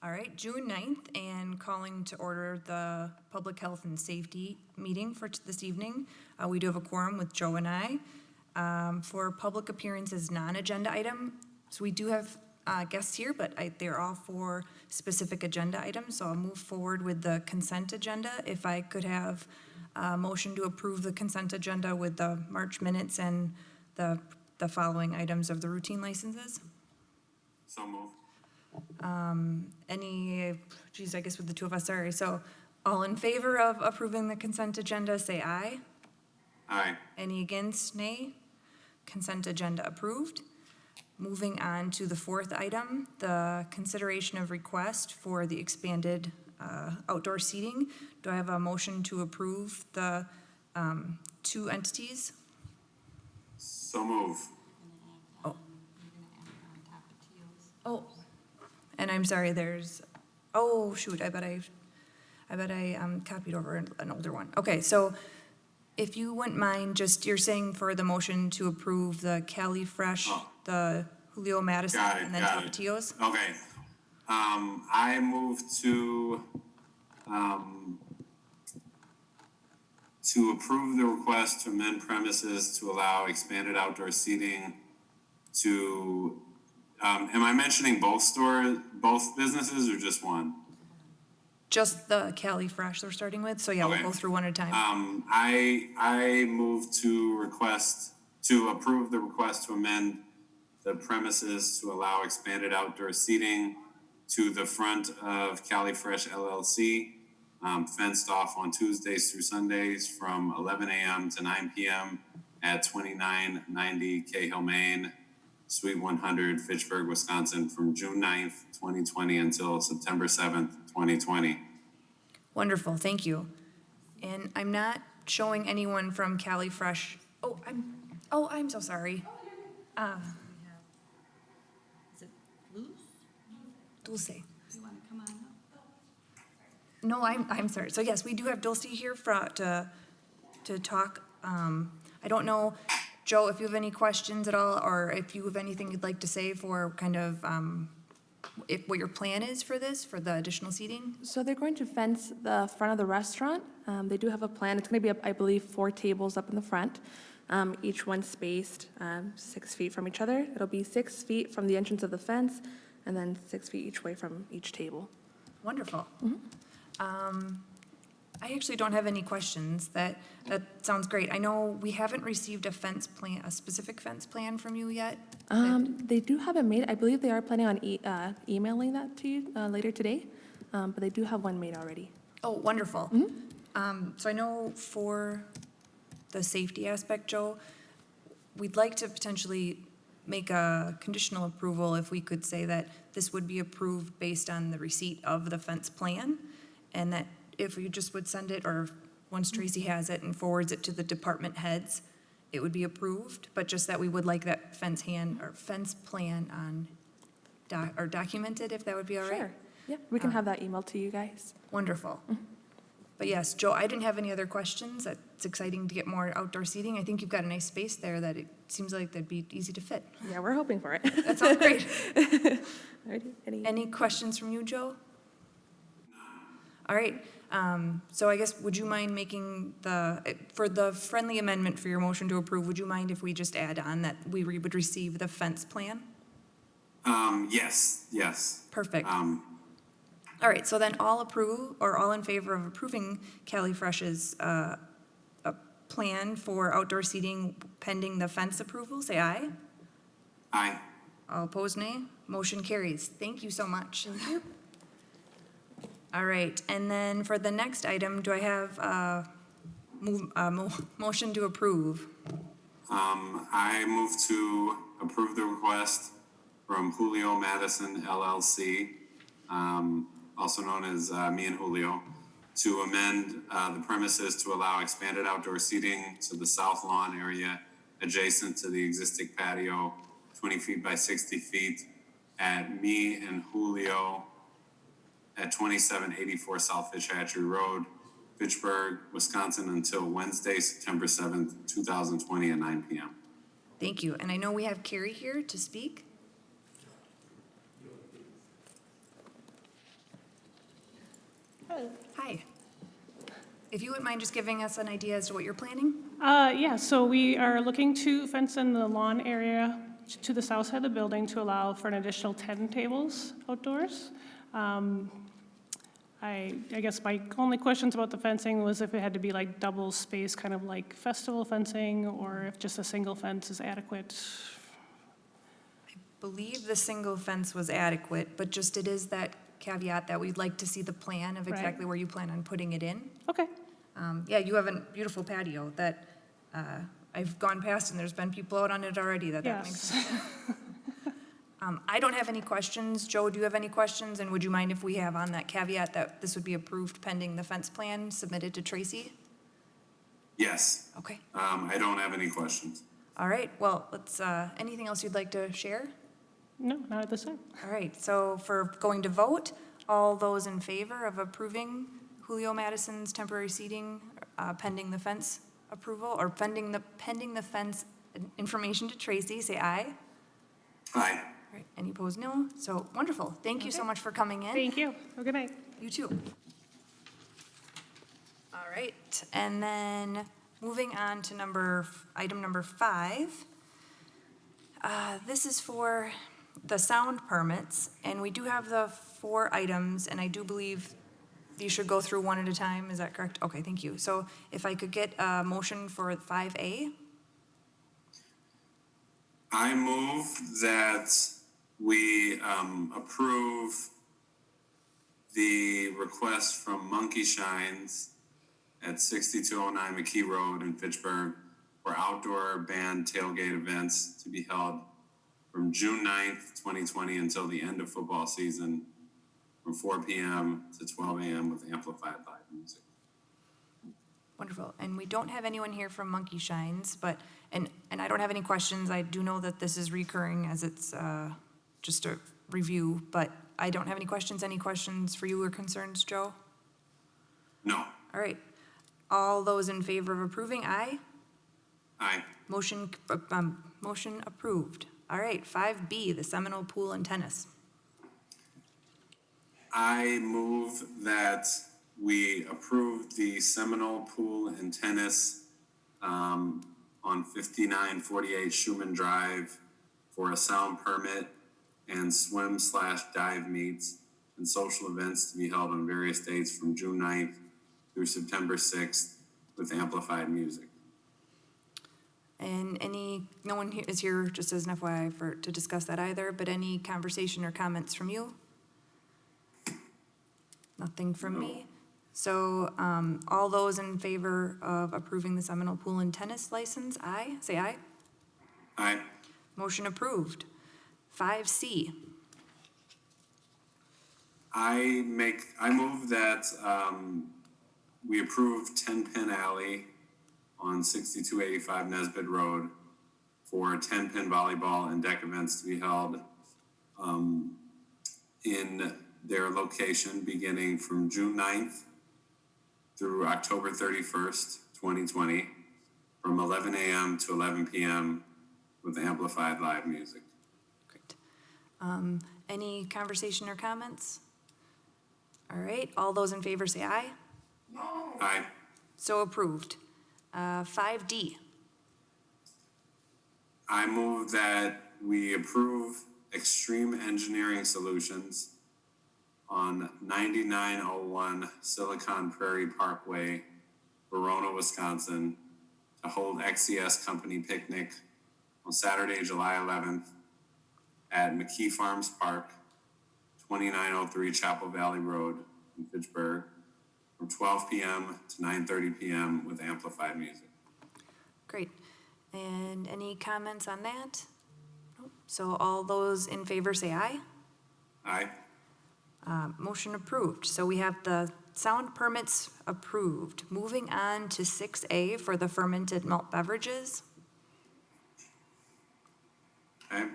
All right, June 9th, and calling to order the Public Health and Safety meeting for this evening. We do have a quorum with Joe and I. For public appearances, non-agenda item, so we do have guests here, but they're all for specific agenda items, so I'll move forward with the consent agenda. If I could have a motion to approve the consent agenda with the March minutes and the following items of the routine licenses. So move. I guess with the two of us, sorry. So all in favor of approving the consent agenda, say aye. Aye. Any against, nay? Consent agenda approved. Moving on to the fourth item, the consideration of request for the expanded outdoor seating. Do I have a motion to approve the two entities? So move. Oh, and I'm sorry, oh, shoot, I bet I copied over an older one. Okay, so if you wouldn't mind, you're saying for the motion to approve the Cali Fresh, the Julio Madison, and then Tapatios? Okay. I move to approve the request to amend premises to allow expanded outdoor seating to, am I mentioning both businesses, or just one? Just the Cali Fresh they're starting with, so yeah, Okay. we'll go through one at a time. I move to approve the request to amend the premises to allow expanded outdoor seating to the front of Cali Fresh LLC, fenced off on Tuesdays through Sundays from 11 a.m. to 9 p.m. at 2990 Cahill, Maine, Suite 100, Fitchburg, Wisconsin, from June 9th, 2020 until September 7th, 2020. Wonderful, thank you. And I'm not showing anyone from Cali Fresh. I'm so sorry. Is it Luz? Dulce. Do you want to come on up? No, I'm sorry. So yes, we do have Dulce here to talk. I don't know, Joe, if you have any questions at all, or if you have anything you'd like to say for kind of what your plan is for this, for the additional seating? So they're going to fence the front of the restaurant. They do have a plan. It's going to be, I believe, 4 tables up in the front, each one spaced 6 feet from each other. It'll be 6 feet from the entrance of the fence, and then 6 feet each way from each table. Wonderful. I actually don't have any questions. That sounds great. I know we haven't received a specific fence plan from you yet. They do have it made. I believe they are planning on emailing that to you later today, but they do have one made already. Oh, wonderful. So I know for the safety aspect, Joe, we'd like to potentially make a conditional approval if we could say that this would be approved based on the receipt of the fence plan, and that if we just would send it, or once Tracy has it and forwards it to the department heads, it would be approved, but just that we would like that fence plan on documented, if that would be all right? Sure. Yeah, we can have that emailed to you guys. Wonderful. But yes, Joe, I didn't have any other questions. It's exciting to get more outdoor seating. I think you've got a nice space there that it seems like that'd be easy to fit. Yeah, we're hoping for it. That sounds great. Alrighty. Any questions from you, Joe? All right. So I guess, would you mind making for the friendly amendment for your motion to approve, would you mind if we just add on that we would receive the fence plan? Yes. Perfect. All right, so then all in favor of approving Cali Fresh's a plan for outdoor seating pending the fence approval, say aye. Aye. All opposed, nay. Motion carries. Thank you so much. Thank you. All right, and then for the next item, do I have a motion to approve? I move to approve the request from Julio Madison LLC, also known as Me and Julio, to amend the premises to allow expanded outdoor seating to the south lawn area adjacent to the existing patio, 20 feet by 60 feet, at Me and Julio at 2784 South Fitchhatchery Road, Fitchburg, Wisconsin, until Wednesday, September 7th, 2020 at 9 p.m. Thank you. And I know we have Carrie here to speak. Hi. If you wouldn't mind just giving us an idea as to what you're planning? Yeah, so we are looking to fence in the lawn area to the south side of the building to allow for an additional 10 tables outdoors. I guess my only questions about the fencing was if it had to be like double space, kind of like festival fencing, or if just a single fence is adequate. Believe the single fence was adequate, but just it is that caveat that we'd like to see the plan of Right. exactly where you plan on putting it in. Okay, Yeah, you have a beautiful patio that I've gone past and there's been people out on it already that makes yes. sense. I don't have any questions. Joe, do you have any questions? And would you mind if we have on that caveat that this would be approved pending the fence plan submitted to Tracy? Yes. Okay. I don't have any questions. All right, well, let's, anything else you'd like to share? No, not at this time. All right, so for going to vote, all those in favor of approving Julio Madison's temporary seating pending the fence approval, or pending the fence information to Tracy, say aye. Aye. All right, any opposed, no? So, wonderful. Thank you so Okay. much for coming in. Thank you. Have a good night. You too. All right, and then moving on to item number 5. This is for the sound permits, and we do have the 4 items, and I do believe you should go through one at a time. Is that correct? Okay, thank you. So if I could get a motion for 5A? I move that we approve the request from Monkey Shines at 6209 McKee Road in Fitchburg for outdoor band tailgate events to be held from June 9th, 2020 until the end of football season from 4 p.m. to 12 a.m. with amplified live music. Wonderful. And we don't have anyone here from Monkey Shines, but, and I don't have any questions. I do know that this is recurring as it's just a review, but I don't have any questions. Any questions for you or concerns, Joe? No. All right. All those in favor of approving, aye? Aye. Motion approved. All right, 5B, the Seminole Pool and Tennis. I move that we approve the Seminole Pool and Tennis on 5948 Schuman Drive for a sound permit and swim/dive meets and social events to be held on various dates from June 9th through September 6th with amplified music. And no one here is here, just as an FYI, to discuss that either, but any conversation or comments from you? Nothing from me. So, all those in favor of approving the Seminole Pool and Tennis license, aye? Say aye. Aye. Motion approved. 5C. I move that we approve 10 Pin Alley on 6285 Nesbitt Road for 10 pin volleyball and deck events to be held in their location beginning from June 9th through October 31st, 2020, from 11 a.m. to 11 p.m. with amplified live music. Great. Any conversation or comments? All right, all those in favor say aye. Aye. So approved. 5D. I move that we approve Extreme Engineering Solutions on 9901 Silicon Prairie Parkway, Verona, Wisconsin, to hold XCS Company Picnic on Saturday, July 11th at McKee Farms Park, 2903 Chapel Valley Road in Fitchburg, from 12 p.m. to 9:30 p.m. with amplified music. Great. And any comments on that? Nope. So all those in favor say aye. Aye. Motion approved. So we have the sound permits approved. Moving on to 6A for the fermented malt beverages. Okay.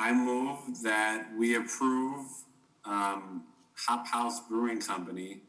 I move that we approve Hop House Brewing Company,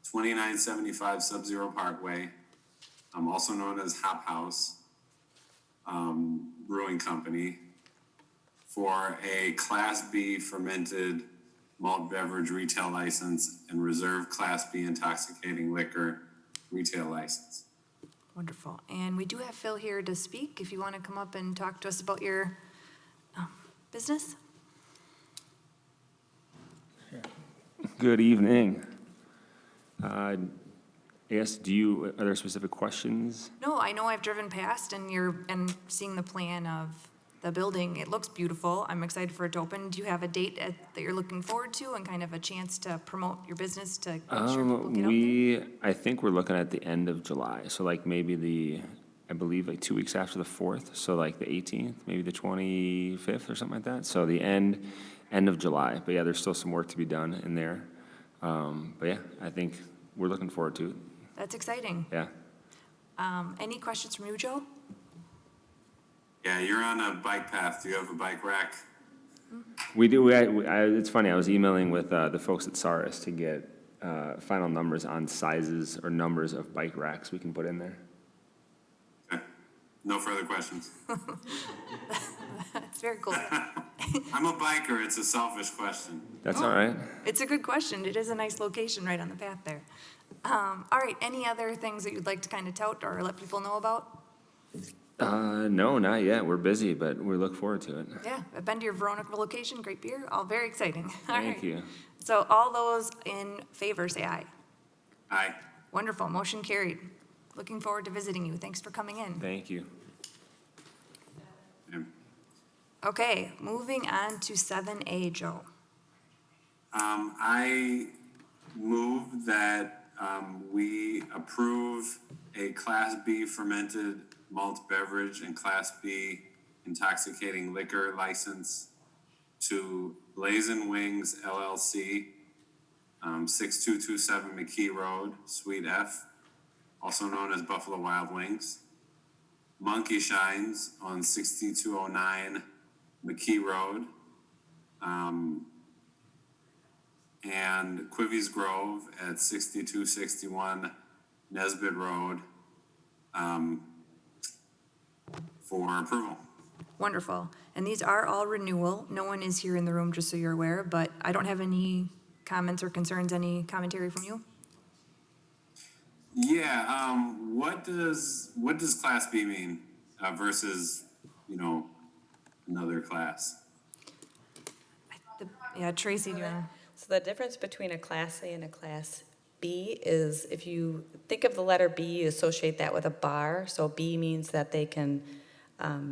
2975 Sub-Zero Parkway, also known as Hop House Brewing Company, for a Class B fermented malt beverage retail license and reserve Class B intoxicating liquor retail license. Wonderful. And we do have Phil here to speak, if you want to come up and talk to us about your business. Good evening. Yes, are there specific questions? No, I know I've driven past and seeing the plan of the building. It looks beautiful. I'm excited for it to open. Do you have a date that you're looking forward to and kind of a chance to promote your business to make sure people get out there? I think we're looking at the end of July, so like maybe I believe like 2 weeks after the 4th, so like the 18th, maybe the 25th or something like that. So the end of July. But yeah, there's still some work to be done in there. But yeah, I think we're looking forward to it. That's exciting. Yeah. Any questions from you, Joe? Yeah, you're on a bike path. Do you have a bike rack? We do. It's funny. I was emailing with the folks at Saris to get final numbers on sizes or numbers of bike racks we can put in there. Okay. No further questions. That's very cool. I'm a biker. It's a selfish question. That's all right. It's a good question. It is a nice location right on the path there. All right, any other things that you'd like to kind of tout or let people know about? No, not yet. We're busy, but we look forward to it. Yeah, I've been to your Veronica location, great beer, all very exciting. All Thank right. you. So all those in favor, say aye. Aye. Wonderful, motion carried. Looking forward to visiting you. Thanks for coming in. Thank you. Yeah. Okay, moving on to 7A, Joe. I move that we approve a Class B fermented malt beverage and Class B intoxicating liquor license to Blazin' Wings LLC, 6227 McKee Road, Suite F, also known as Buffalo Wild Wings. Monkey Shines on 6209 McKee Road, and Quivy's Grove at 6261 Nesbitt Road, for approval. Wonderful. And these are all renewal. No one is here in the room, just so you're aware, but I don't have any comments or concerns. Any commentary from you? Yeah, what does Class B mean versus, another class? Yeah, Tracy, do you want So the difference between a Class A and a Class B is if you think of the letter B, you associate that with a bar. So B means that they can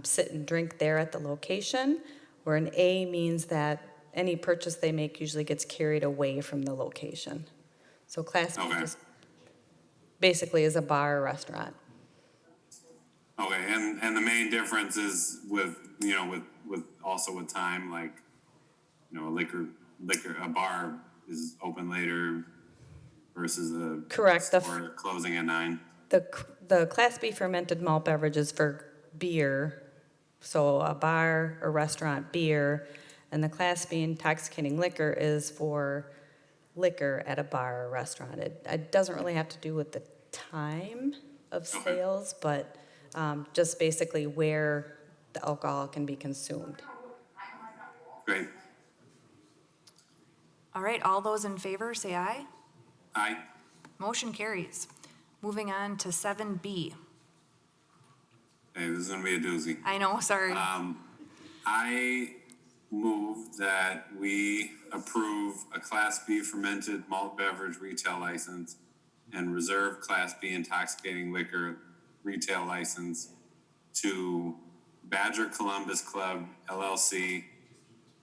sit and drink there at the location, where an A means that any purchase they make usually gets carried away from the location. So Class B Okay. just basically is a bar or restaurant. Okay, and the main difference is with also with time, like, a bar is open later versus a Correct. store closing at 9. The Class B fermented malt beverage is for beer, so a bar or restaurant beer, and the Class B intoxicating liquor is for liquor at a bar or restaurant. It doesn't really have to do with the time of Okay. sales, but just basically where the alcohol can be consumed. Great. All right, all those in favor, say aye. Aye. Motion carries. Moving on to 7B. Hey, this is gonna be a doozy. I know, sorry. I move that we approve a Class B fermented malt beverage retail license and reserve Class B intoxicating liquor retail license to Badger Columbus Club LLC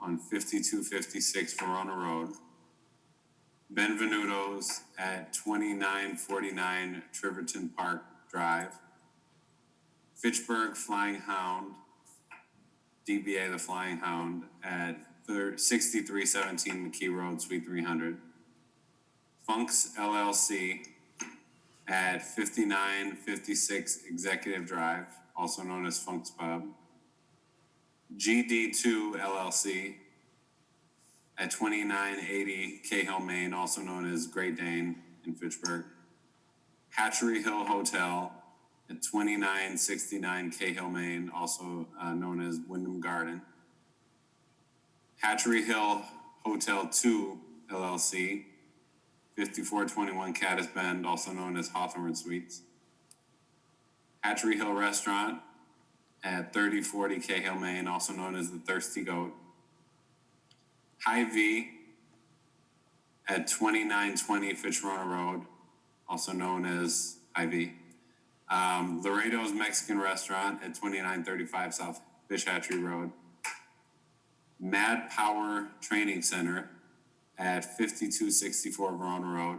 on 5256 Verona Road, Benvenuto's at 2949 Triverton Park Drive, Fitchburg Flying Hound, DBA The Flying Hound at 6317 McKee Road, Suite 300, Funk's LLC at 5956 Executive Drive, also known as Funk's Pub, GD2 LLC at 2980 Cahill, Maine, also known as Great Dane in Fitchburg, Hatchery Hill Hotel at 2969 Cahill, Maine, also known as Wyndham Garden, Hatchery Hill Hotel 2 LLC, 5421 Caddis Bend, also known as Hawthorne Suites. Hatchery Hill Restaurant at 3040 Cahill, Maine, also known as the Thirsty Goat. Hy-Vee at 2920 Fitchburg Road, also known as Hy-Vee. Laredo's Mexican Restaurant at 2935 South Fish Hatchery Road. Mad Power Training Center at 5264 Verona Road.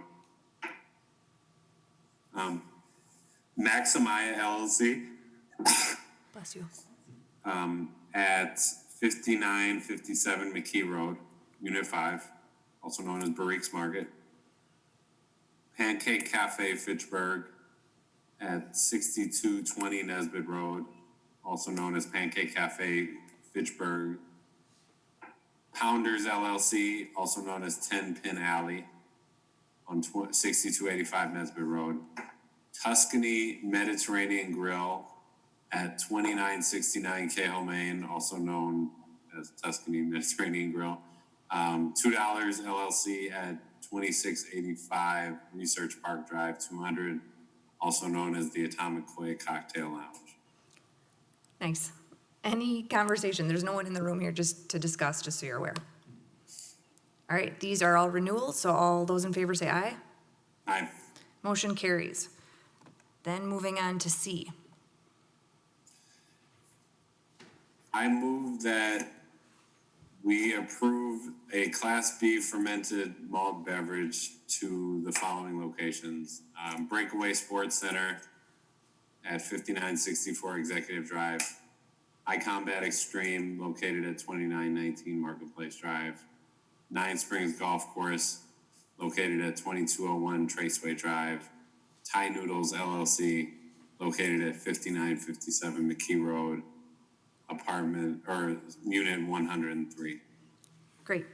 Maximia LLC Bless you. at 5957 McKee Road, Unit 5, also known as Barrique's Market. Pancake Cafe Fitchburg at 6220 Nesbitt Road, also known as Pancake Cafe Fitchburg. Pounders LLC, also known as 10 Pin Alley on 6285 Nesbitt Road. Tuscany Mediterranean Grill at 2969 Cahill, Maine, also known as Tuscany Mediterranean Grill. $2 LLC at 2685 Research Park Drive, 200, also known as the Atomic Koi Cocktail Lounge. Nice. Any conversation? There's no one in the room here just to discuss, just so you're aware. All right, these are all renewals, so all those in favor say aye. Aye. Motion carries. Then moving on to C. I move that we approve a Class B fermented malt beverage to the following locations. Breakaway Sports Center at 5964 Executive Drive. iCombat Extreme located at 2919 Marketplace Drive. Nine Springs Golf Course located at 2201 Traceway Drive. Thai Noodles LLC located at 5957 McKee Road, apartment or unit 103. Great.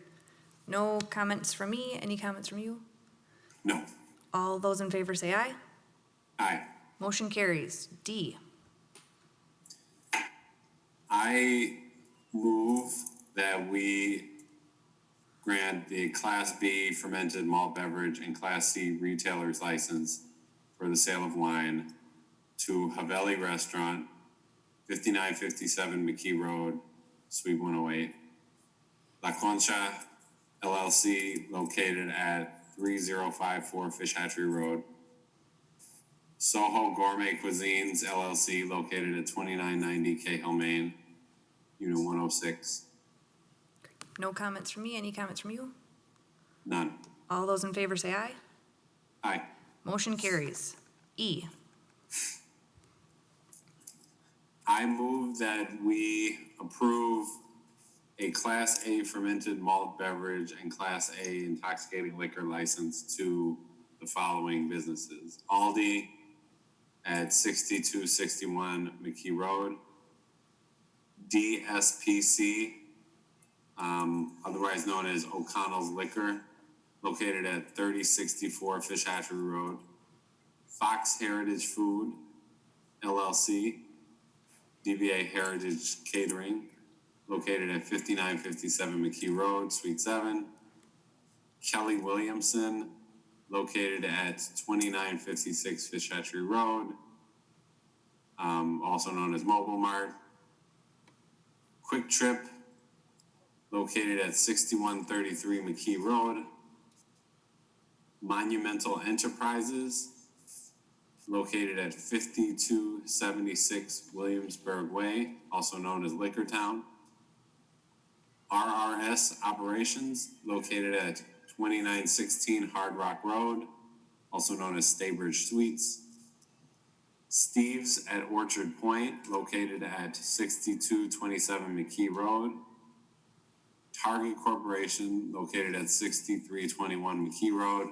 No comments from me. Any comments from you? No. All those in favor say aye. Aye. Motion carries. D. I move that we grant the Class B fermented malt beverage and Class C retailer's license for the sale of wine to Haveli Restaurant, 5957 McKee Road, Suite 108. La Concha LLC located at 3054 Fish Hatchery Road. Soho Gourmet Cuisines LLC located at 2990 Cahill, Maine, Unit 106. No comments from me. Any comments from you? None. All those in favor say aye. Aye. Motion carries. E. I move that we approve a Class A fermented malt beverage and Class A intoxicating liquor license to the following businesses. Aldi at 6261 McKee Road. DSPC, otherwise known as O'Connell's Liquor, located at 3064 Fish Hatchery Road. Fox Heritage Food, LLC, DBA Heritage Catering, located at 5957 McKee Road, Suite 7. Kelly Williamson, located at 2956 Fish Hatchery Road, also known as Mobile Mart. Quick Trip, located at 6133 McKee Road. Monumental Enterprises, located at 5276 Williamsburg Way, also known as Liquor Town. RRS Operations, located at 2916 Hard Rock Road, also known as Staybridge Suites. Steve's at Orchard Point, located at 6227 McKee Road. Target Corporation, located at 6321 McKee Road.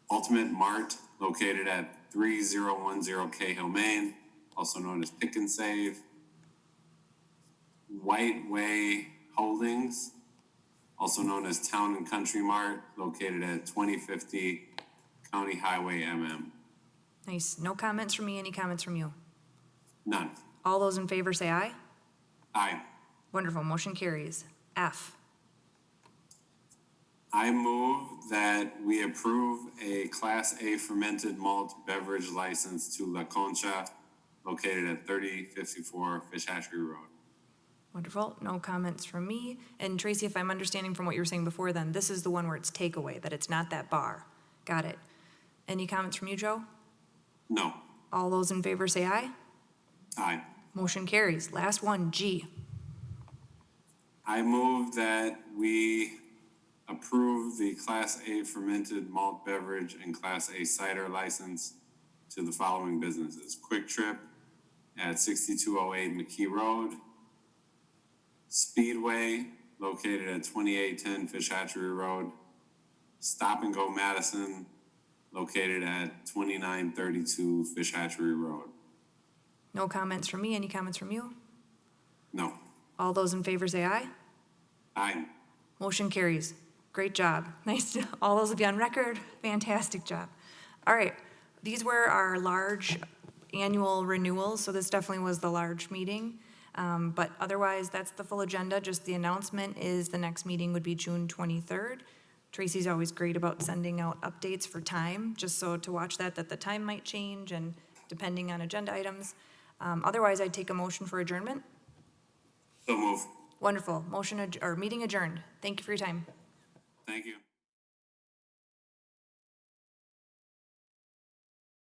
Ultimate Mart, located at 3010 Cahill, Maine, also known as Pick and Save. White Way Holdings, also known as Town and Country Mart, located at 2050 County Highway MM. Nice. No comments from me. Any comments from you? None. All those in favor say aye. Aye. Wonderful. Motion carries. F. I move that we approve a Class A fermented malt beverage license to La Concha located at 3054 Fish Hatchery Road. Wonderful, no comments from me. And Tracy, if I'm understanding from what you were saying before, then this is the one where it's takeaway, that it's not that bar. Got it. Any comments from you, Joe? No. All those in favor say aye. Aye. Motion carries. Last one, G. I move that we approve the Class A fermented malt beverage and Class A cider license to the following businesses. Quick Trip at 6208 McKee Road. Speedway located at 2810 Fish Hatchery Road. Stop and Go Madison located at 2932 Fish Hatchery Road. No comments from me. Any comments from you? No. All those in favor say aye. Aye. Motion carries. Great job. Nice. All those will be on record. Fantastic job. All right. These were our large annual renewals, so this definitely was the large meeting. But otherwise, that's the full agenda. Just the announcement is the next meeting would be June 23rd. Tracy's always great about sending out updates for time, just so to watch that the time might change and depending on agenda items. Otherwise, I'd take a motion for adjournment. So move. Wonderful. Meeting adjourned. Thank you for your time. Thank you.